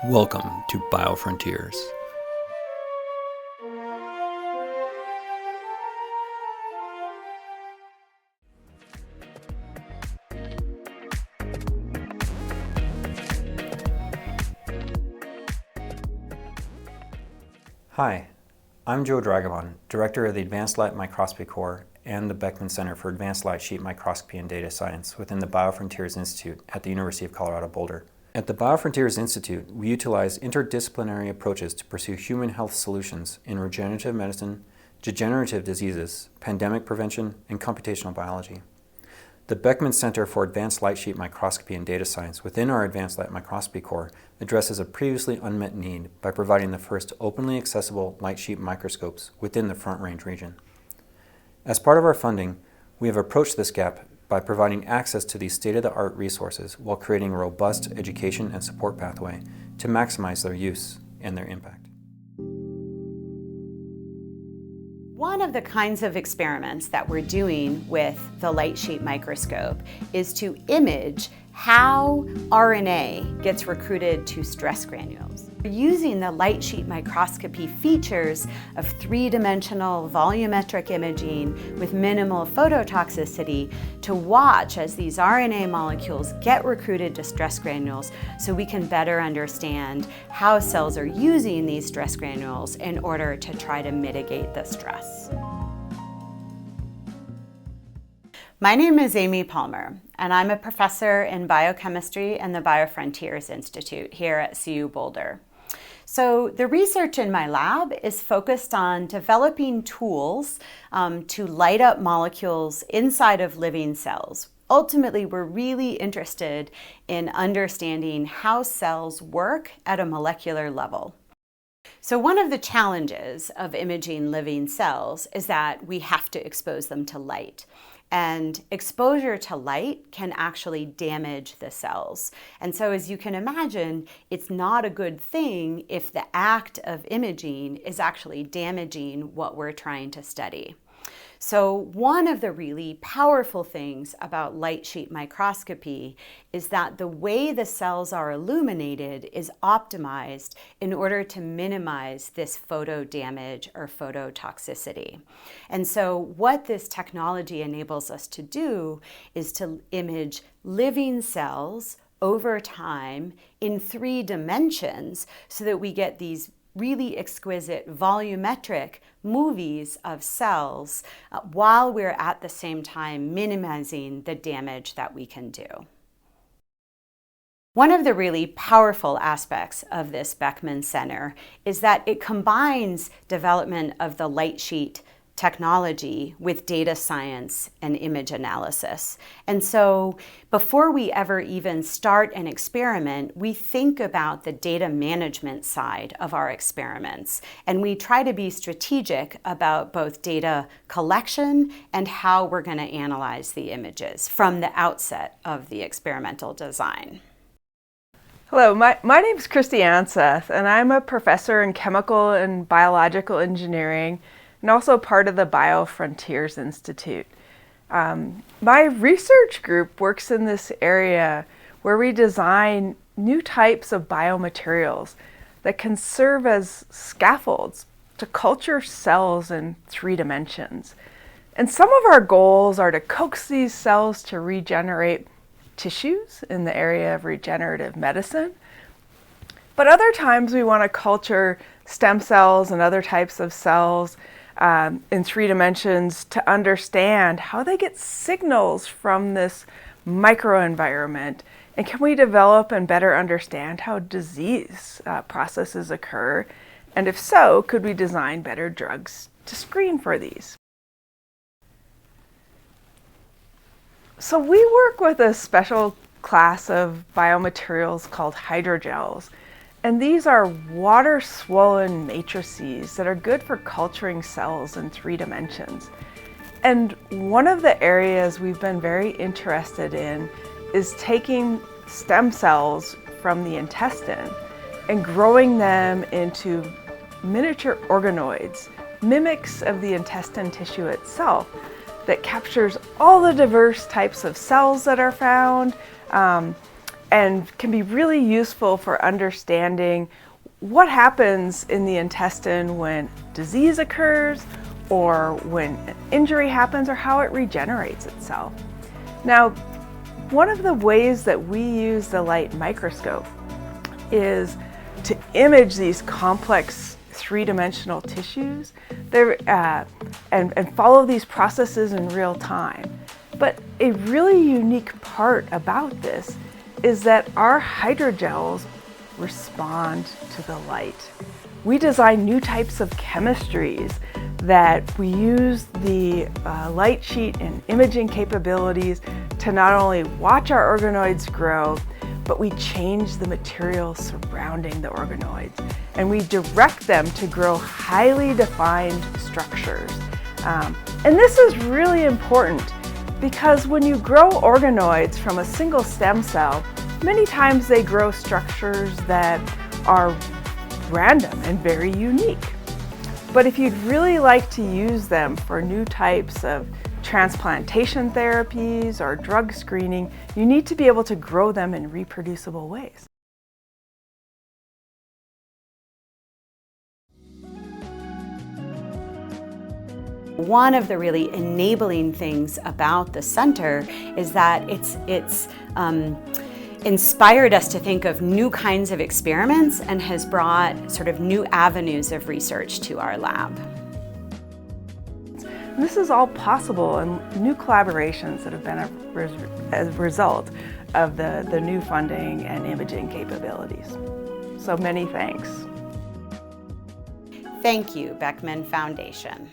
Welcome to BioFrontiers. Hi, I'm Joe Dragavan, Director of the Advanced Light Microscopy Core and the Beckman Center for Advanced Light-Sheet Microscopy and Data Science within the BioFrontiers Institute at the University of Colorado Boulder. At the BioFrontiers Institute, we utilize interdisciplinary approaches to pursue human health solutions in regenerative medicine, degenerative diseases, pandemic prevention, and computational biology. The Beckman Center for Advanced Light-Sheet Microscopy and Data Science within our Advanced Light Microscopy Core addresses a previously unmet need by providing the first openly accessible light sheet microscopes within the Front Range region. As part of our funding, we have approached this gap by providing access to these state-of-the-art resources while creating a robust education and support pathway to maximize their use and their impact. One of the kinds of experiments that we're doing with the light sheet microscope is to image how RNA gets recruited to stress granules. We're using the light sheet microscopy features of three-dimensional volumetric imaging with minimal phototoxicity to watch as these RNA molecules get recruited to stress granules so we can better understand how cells are using these stress granules in order to try to mitigate the stress. My name is Amy Palmer, and I'm a professor in biochemistry in the BioFrontiers Institute here at CU Boulder. So the research in my lab is focused on developing tools to light up molecules inside of living cells. Ultimately, we're really interested in understanding how cells work at a molecular level. So one of the challenges of imaging living cells is that we have to expose them to light. And exposure to light can actually damage the cells. And so as you can imagine, it's not a good thing if the act of imaging is actually damaging what we're trying to study. So one of the really powerful things about light sheet microscopy is that the way the cells are illuminated is optimized in order to minimize this photo damage or phototoxicity. And so what this technology enables us to do is to image living cells over time in 3 dimensions so that we get these really exquisite volumetric movies of cells while we're at the same time minimizing the damage that we can do. One of the really powerful aspects of this Beckman Center is that it combines development of the light sheet technology with data science and image analysis. And so before we ever even start an experiment, we think about the data management side of our experiments. And we try to be strategic about both data collection and how we're going to analyze the images from the outset of the experimental design. Hello, my name is Christy Anseth, and I'm a professor in chemical and biological engineering and also part of the BioFrontiers Institute. My research group works in this area where we design new types of biomaterials that can serve as scaffolds to culture cells in 3 dimensions. And some of our goals are to coax these cells to regenerate tissues in the area of regenerative medicine. But other times we want to culture stem cells and other types of cells in 3 dimensions to understand how they get signals from this microenvironment. And can we develop and better understand how disease processes occur? And if so, could we design better drugs to screen for these? So we work with a special class of biomaterials called hydrogels. And these are water-swollen matrices that are good for culturing cells in 3 dimensions. And one of the areas we've been very interested in is taking stem cells from the intestine and growing them into miniature organoids, mimics of the intestine tissue itself, that captures all the diverse types of cells that are found, and can be really useful for understanding what happens in the intestine when disease occurs, or when an injury happens, or how it regenerates itself. Now, one of the ways that we use the light microscope is to image these complex three-dimensional tissues and follow these processes in real time. But a really unique part about this is that our hydrogels respond to the light. We design new types of chemistries that we use the LightSheet and imaging capabilities to not only watch our organoids grow, but we change the material surrounding the organoids, and we direct them to grow highly defined structures. And this is really important because when you grow organoids from a single stem cell, many times they grow structures that are random and very unique. But if you'd really like to use them for new types of transplantation therapies or drug screening, you need to be able to grow them in reproducible ways. One of the really enabling things about the center is that it's inspired us to think of new kinds of experiments and has brought sort of new avenues of research to our lab. This is all possible in new collaborations that have been as a result of the new funding and imaging capabilities. So many thanks. Thank you, Beckman Foundation.